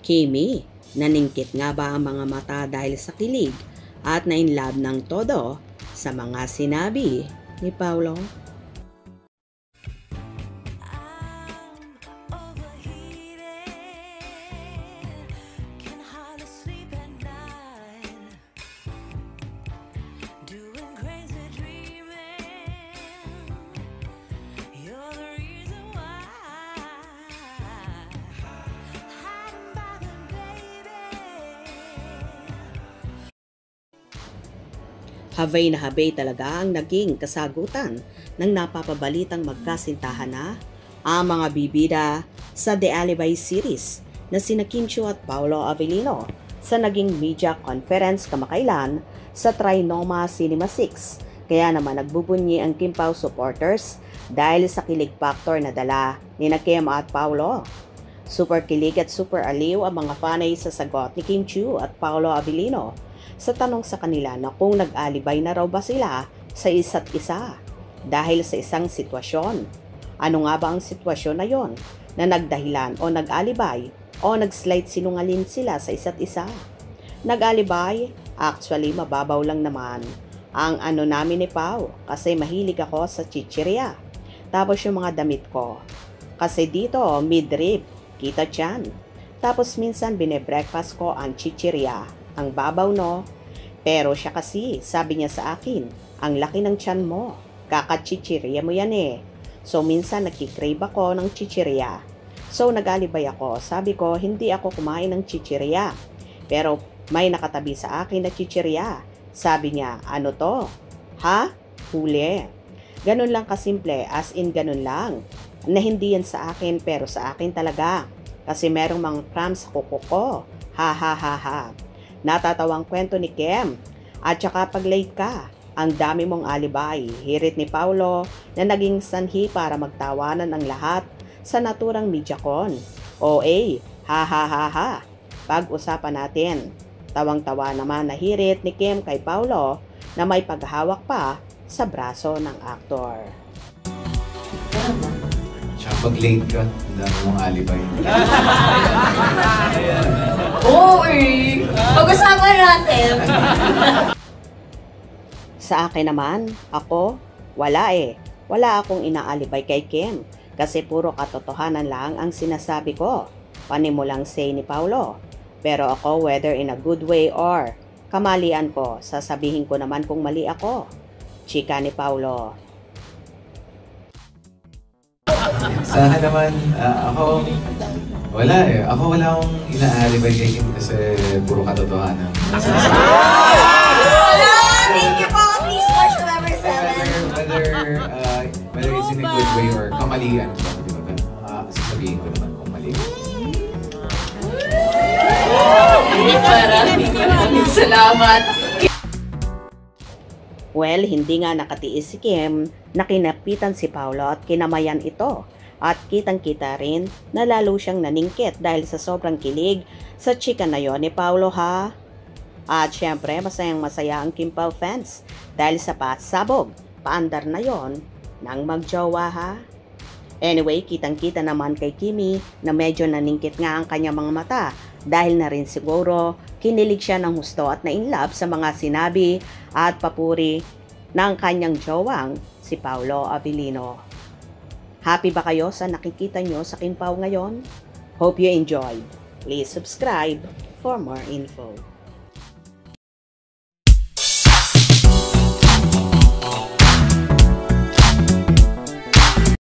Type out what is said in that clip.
Kimi, naningkit nga ba ang mga mata dahil sa kilig at na-inlove ng todo sa mga sinabi ni Paulo? Habay na habay talaga ang naging kasagutan ng napapabalitang magkasintahan na ang mga bibida sa The Alibi series na sina Kim Chiu at Paolo Avellino sa naging media conference kamakailan sa Trinoma Cinema 6. Kaya naman nagbubunyi ang Kim Pao supporters dahil sa kilig factor na dala ni Kim at Paolo. Super kilig at super aliw ang mga fanay sa sagot ni Kim Chiu at Paolo Avellino sa tanong sa kanila na kung nag-alibay na raw ba sila sa isa't isa dahil sa isang sitwasyon. Ano nga ba ang sitwasyon na yon na nagdahilan o nag-alibay o nag-slight sinungaling sila sa isa't isa? Nag-alibay? Actually, mababaw lang naman ang ano namin ni Pao kasi mahilig ako sa chichirya. Tapos yung mga damit ko. Kasi dito, midrib, kita dyan. Tapos minsan bine-breakfast ko ang chichirya. Ang babaw no? Pero siya kasi, sabi niya sa akin, ang laki ng tiyan mo. Kakachichirya mo yan eh. So minsan nagkikrave ako ng chichirya. So nag-alibay ako. Sabi ko, hindi ako kumain ng chichirya. Pero may nakatabi sa akin na chichirya. Sabi niya, ano to? Ha? Huli. Ganun lang kasimple, as in ganun lang. Na hindi yan sa akin pero sa akin talaga. Kasi merong mga crumbs sa kuko ko. Ha ha ha ha. Natatawang kwento ni Kim. At saka pag late ka, ang dami mong alibay. Hirit ni Paulo na naging sanhi para magtawanan ang lahat sa naturang medyakon. OA, ha ha ha ha. Pag-usapan natin. Tawang-tawa naman na hirit ni Kim kay Paulo na may paghawak pa sa braso ng aktor. Pag late ka, dami mong alibay. Oo eh! Pag-usapan natin! Sa akin naman, ako, wala eh. Wala akong inaalibay kay Kim kasi puro katotohanan lang ang sinasabi ko. Panimulang say ni Paulo. Pero ako, whether in a good way or kamalian ko, sasabihin ko naman kung mali ako. Chika ni Paulo. Sa akin naman, ako, wala eh. Ako wala akong inaalibay kay Kim kasi puro katotohanan. Thank you po! Please watch November 7. Whether it's in a good way or kamalian ko, di ba? Sasabihin ko naman kung mali. Maraming salamat! Well, hindi nga nakatiis si Kim na kinapitan si Paulo at kinamayan ito. At kitang-kita rin na lalo siyang naningkit dahil sa sobrang kilig sa chika na yon ni Paulo ha. At syempre, masayang-masaya ang Kim Pao fans dahil sa pasabog, paandar na yon ng magjowa ha. Anyway, kitang-kita naman kay Kimi na medyo naningkit nga ang kanyang mga mata dahil na rin siguro kinilig siya ng husto at na-inlove sa mga sinabi at papuri ng kanyang jowang si Paolo Avellino. Happy ba kayo sa nakikita nyo sa Kim Pao ngayon? Hope you enjoyed. Please subscribe for more info.